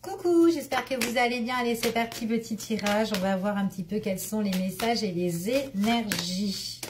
Coucou, j'espère que vous allez bien. Allez, c'est parti, petit tirage. On va voir un petit peu quels sont les messages et les énergies.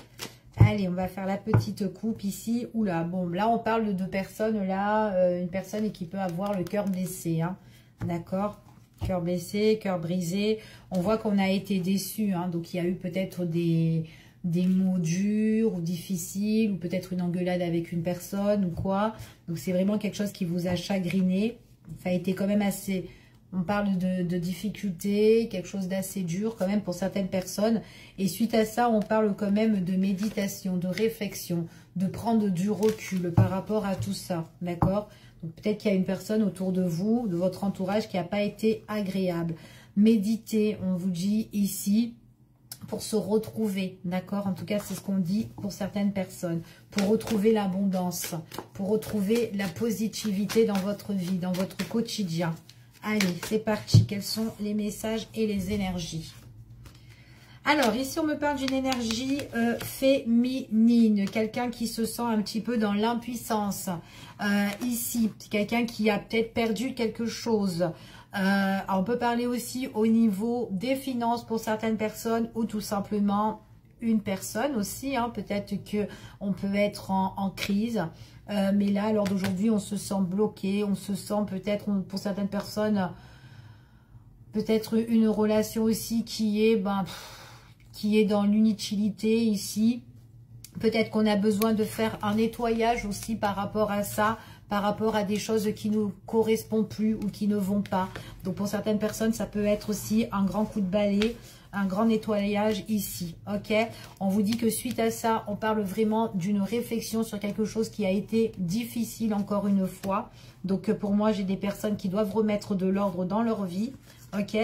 Allez, on va faire la petite coupe ici. Oula, bon, là, on parle de deux personnes. Là, une personne qui peut avoir le cœur blessé. Hein. D'accord? Cœur blessé, cœur brisé. On voit qu'on a été déçu. Hein. Donc, il y a eu peut-être des mots durs ou difficiles. Ou peut-être une engueulade avec une personne ou quoi. Donc, c'est vraiment quelque chose qui vous a chagriné. Ça a été quand même assez... On parle de difficultés, quelque chose d'assez dur quand même pour certaines personnes. Et suite à ça, on parle quand même de méditation, de réflexion, de prendre du recul par rapport à tout ça. D'accord? Donc peut-être qu'il y a une personne autour de vous, de votre entourage, qui n'a pas été agréable. Méditez, on vous dit ici, pour se retrouver. D'accord? En tout cas, c'est ce qu'on dit pour certaines personnes. Pour retrouver l'abondance, pour retrouver la positivité dans votre vie, dans votre quotidien. Allez, c'est parti. Quels sont les messages et les énergies? Alors, ici, on me parle d'une énergie féminine. Quelqu'un qui se sent un petit peu dans l'impuissance. Ici, c'est quelqu'un qui a peut-être perdu quelque chose. On peut parler aussi au niveau des finances pour certaines personnes ou tout simplement une personne aussi. Hein. Peut-être qu'on peut être en crise. Mais là, à l'heure d'aujourd'hui, on se sent bloqué, on se sent peut-être, pour certaines personnes, peut-être une relation aussi qui est dans l'inutilité ici. Peut-être qu'on a besoin de faire un nettoyage aussi par rapport à ça, par rapport à des choses qui ne correspondent plus ou qui ne vont pas. Donc pour certaines personnes, ça peut être aussi un grand coup de balai, un grand nettoyage ici, ok? On vous dit que suite à ça, on parle vraiment d'une réflexion sur quelque chose qui a été difficile encore une fois. Donc pour moi, j'ai des personnes qui doivent remettre de l'ordre dans leur vie, ok?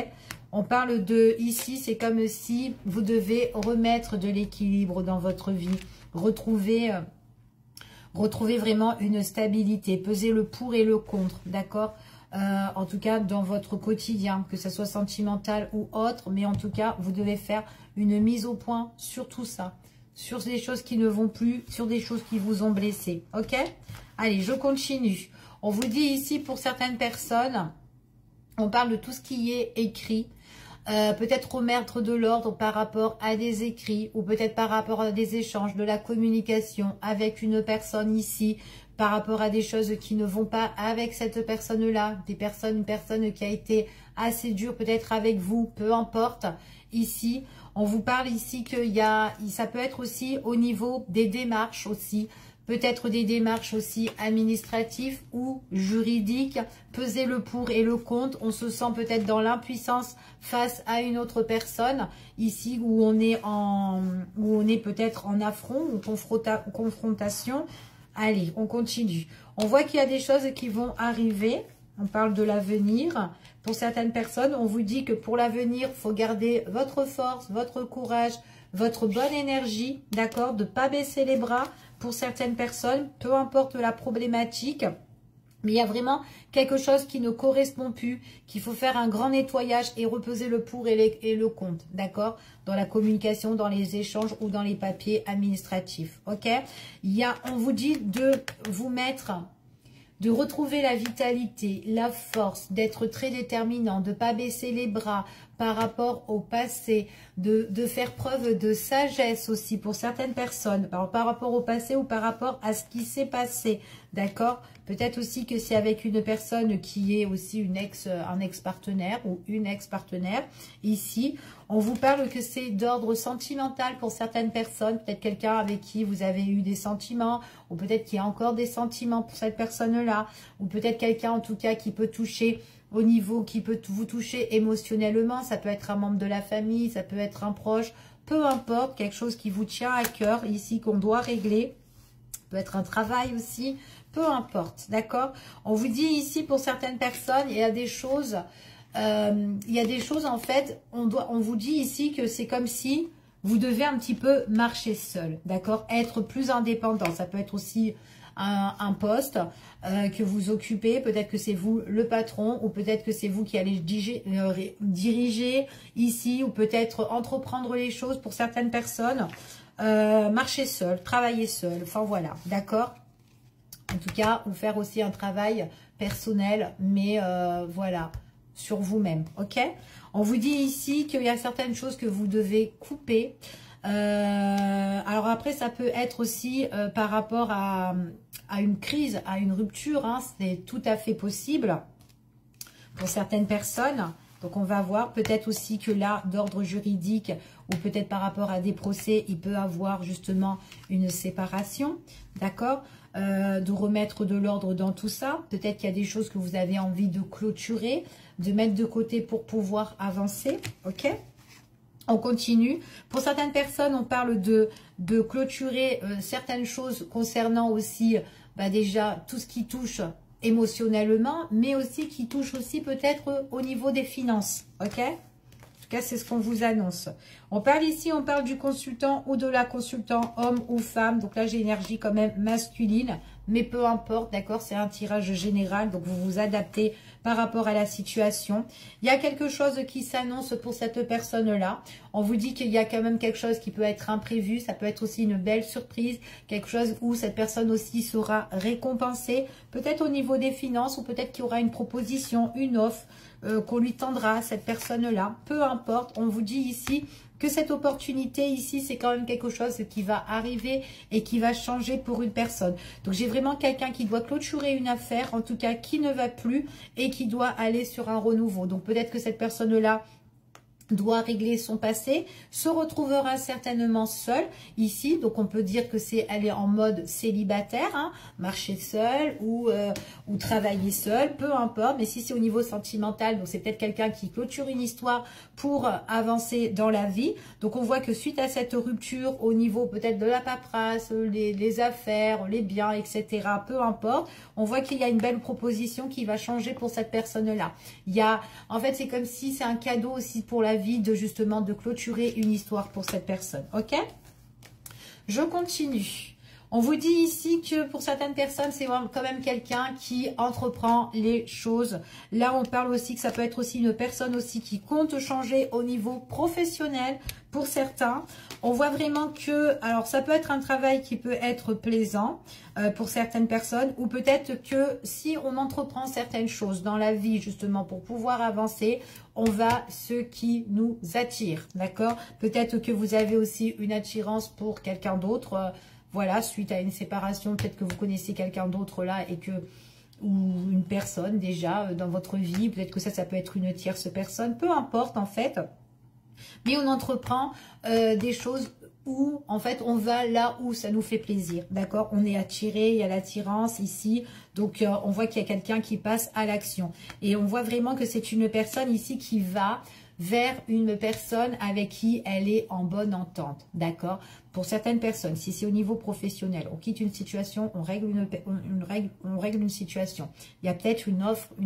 On parle de, ici, c'est comme si vous devez remettre de l'équilibre dans votre vie, retrouver vraiment une stabilité, peser le pour et le contre, d'accord? En tout cas dans votre quotidien, que ce soit sentimental ou autre, mais en tout cas, vous devez faire une mise au point sur tout ça, sur des choses qui ne vont plus, sur des choses qui vous ont blessé, ok? Allez, je continue. On vous dit ici, pour certaines personnes, on parle de tout ce qui est écrit, peut-être remettre de l'ordre par rapport à des écrits ou peut-être par rapport à des échanges, de la communication avec une personne ici, par rapport à des choses qui ne vont pas avec cette personne-là, une personne qui a été assez dure peut-être avec vous, peu importe. Ici, on vous parle ici ça peut être aussi au niveau des démarches aussi, peut-être des démarches aussi administratives ou juridiques, peser le pour et le contre. On se sent peut-être dans l'impuissance face à une autre personne, ici où on est peut-être en affront ou confrontation. Allez, on continue. On voit qu'il y a des choses qui vont arriver. On parle de l'avenir. Pour certaines personnes, on vous dit que pour l'avenir, il faut garder votre force, votre courage, votre bonne énergie, d'accord? De ne pas baisser les bras. Pour certaines personnes, peu importe la problématique, mais il y a vraiment quelque chose qui ne correspond plus, qu'il faut faire un grand nettoyage et repeser le pour et le contre, d'accord? Dans la communication, dans les échanges ou dans les papiers administratifs, ok? On vous dit de vous mettre, de retrouver la vitalité, la force, d'être très déterminant, de ne pas baisser les bras par rapport au passé, de faire preuve de sagesse aussi pour certaines personnes, par rapport au passé ou par rapport à ce qui s'est passé, d'accord? Peut-être aussi que c'est avec une personne qui est aussi un ex-partenaire ou une ex-partenaire. Ici, on vous parle que c'est d'ordre sentimental pour certaines personnes. Peut-être quelqu'un avec qui vous avez eu des sentiments, ou peut-être qu'il y a encore des sentiments pour cette personne-là, ou peut-être quelqu'un en tout cas qui peut toucher au niveau, qui peut vous toucher émotionnellement. Ça peut être un membre de la famille, ça peut être un proche, peu importe, quelque chose qui vous tient à cœur ici qu'on doit régler. Peut être un travail aussi, peu importe, d'accord? On vous dit ici pour certaines personnes, il y a des choses en fait, on vous dit ici que c'est comme si vous devez un petit peu marcher seul, d'accord? Être plus indépendant, ça peut être aussi un poste que vous occupez, peut-être que c'est vous le patron ou peut-être que c'est vous qui allez diriger ici ou peut-être entreprendre les choses pour certaines personnes. Marcher seul, travailler seul, enfin voilà, d'accord? En tout cas, ou faire aussi un travail personnel, mais voilà, sur vous-même, ok? On vous dit ici qu'il y a certaines choses que vous devez couper. Alors après, ça peut être aussi par rapport à une crise, à une rupture, hein, c'est tout à fait possible pour certaines personnes. Donc on va voir, peut-être aussi que là, d'ordre juridique, ou peut-être par rapport à des procès, il peut avoir justement une séparation, d'accord, de remettre de l'ordre dans tout ça. Peut-être qu'il y a des choses que vous avez envie de clôturer, de mettre de côté pour pouvoir avancer, ok? On continue. Pour certaines personnes, on parle de clôturer certaines choses concernant aussi déjà tout ce qui touche émotionnellement, mais aussi qui touche aussi peut-être au niveau des finances. Ok? En tout cas, c'est ce qu'on vous annonce. On parle ici, on parle du consultant ou de la consultant, homme ou femme. Donc là, j'ai énergie quand même masculine, mais peu importe, d'accord? C'est un tirage général, donc vous vous adaptez par rapport à la situation. Il y a quelque chose qui s'annonce pour cette personne-là. On vous dit qu'il y a quand même quelque chose qui peut être imprévu. Ça peut être aussi une belle surprise, quelque chose où cette personne aussi sera récompensée. Peut-être au niveau des finances ou peut-être qu'il y aura une proposition, une offre qu'on lui tendra à cette personne-là. Peu importe, on vous dit ici que cette opportunité ici, c'est quand même quelque chose qui va arriver et qui va changer pour une personne. Donc, j'ai vraiment quelqu'un qui doit clôturer une affaire, en tout cas qui ne va plus et qui doit aller sur un renouveau. Donc, peut-être que cette personne-là doit régler son passé, se retrouvera certainement seule ici, donc on peut dire que elle est en mode célibataire, hein, marcher seule ou travailler seule, peu importe, mais si c'est au niveau sentimental, donc c'est peut-être quelqu'un qui clôture une histoire pour avancer dans la vie. Donc on voit que suite à cette rupture au niveau peut-être de la paperasse, les affaires, les biens, etc., peu importe, on voit qu'il y a une belle proposition qui va changer pour cette personne-là. En fait, c'est comme si c'est un cadeau aussi pour la vie justement de clôturer une histoire pour cette personne, ok? Je continue. On vous dit ici que pour certaines personnes, c'est quand même quelqu'un qui entreprend les choses. Là, on parle aussi que ça peut être aussi une personne aussi qui compte changer au niveau professionnel pour certains. On voit vraiment que, alors ça peut être un travail qui peut être plaisant pour certaines personnes, ou peut-être que si on entreprend certaines choses dans la vie justement pour pouvoir avancer, on va ce qui nous attire, d'accord? Peut-être que vous avez aussi une attirance pour quelqu'un d'autre, voilà, suite à une séparation, peut-être que vous connaissez quelqu'un d'autre là ou une personne déjà dans votre vie, peut-être que ça peut être une tierce personne, peu importe en fait. Mais on entreprend des choses où en fait on va là où ça nous fait plaisir, d'accord? On est attiré, il y a l'attirance ici, donc on voit qu'il y a quelqu'un qui passe à l'action. Et on voit vraiment que c'est une personne ici qui va vers une personne avec qui elle est en bonne entente, d'accord? Pour certaines personnes, si c'est au niveau professionnel, on quitte une situation, on règle une situation. Il y a peut-être une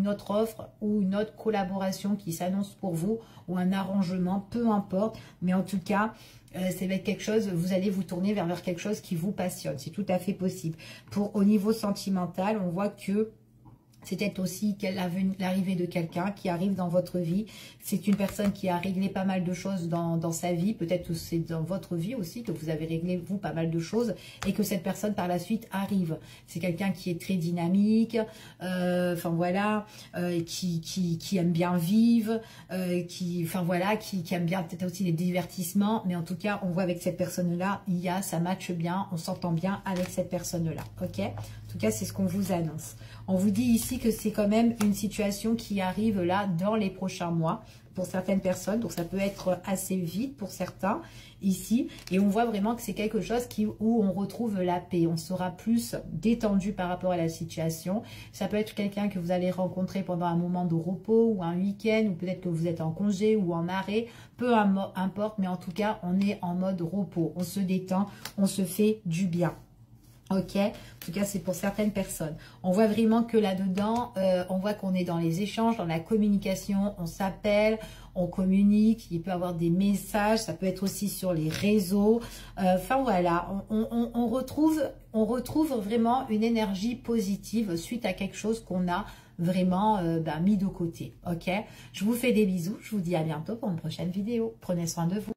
autre offre ou une autre collaboration qui s'annonce pour vous ou un arrangement, peu importe. Mais en tout cas, ça va être quelque chose, vous allez vous tourner vers quelque chose qui vous passionne. C'est tout à fait possible. Au niveau sentimental, on voit que c'est peut-être aussi l'arrivée de quelqu'un qui arrive dans votre vie. C'est une personne qui a réglé pas mal de choses dans sa vie. Peut-être que c'est dans votre vie aussi que vous avez réglé, vous, pas mal de choses. Et que cette personne, par la suite, arrive. C'est quelqu'un qui est très dynamique. Enfin, voilà. Qui aime bien vivre. Qui aime bien peut-être aussi les divertissements. Mais en tout cas, on voit avec cette personne-là, ça matche bien. On s'entend bien avec cette personne-là. Ok? En tout cas, c'est ce qu'on vous annonce. On vous dit ici que c'est quand même une situation qui arrive là dans les prochains mois pour certaines personnes. Donc, ça peut être assez vite pour certains ici. Et on voit vraiment que c'est quelque chose où on retrouve la paix. On sera plus détendu par rapport à la situation. Ça peut être quelqu'un que vous allez rencontrer pendant un moment de repos ou un week-end. Ou peut-être que vous êtes en congé ou en arrêt. Peu importe, mais en tout cas, on est en mode repos. On se détend, on se fait du bien. Ok, en tout cas c'est pour certaines personnes. On voit vraiment que là-dedans, on voit qu'on est dans les échanges, dans la communication, on s'appelle, on communique, il peut y avoir des messages, ça peut être aussi sur les réseaux. Enfin voilà, on retrouve vraiment une énergie positive suite à quelque chose qu'on a vraiment mis de côté. Ok, je vous fais des bisous, je vous dis à bientôt pour une prochaine vidéo. Prenez soin de vous.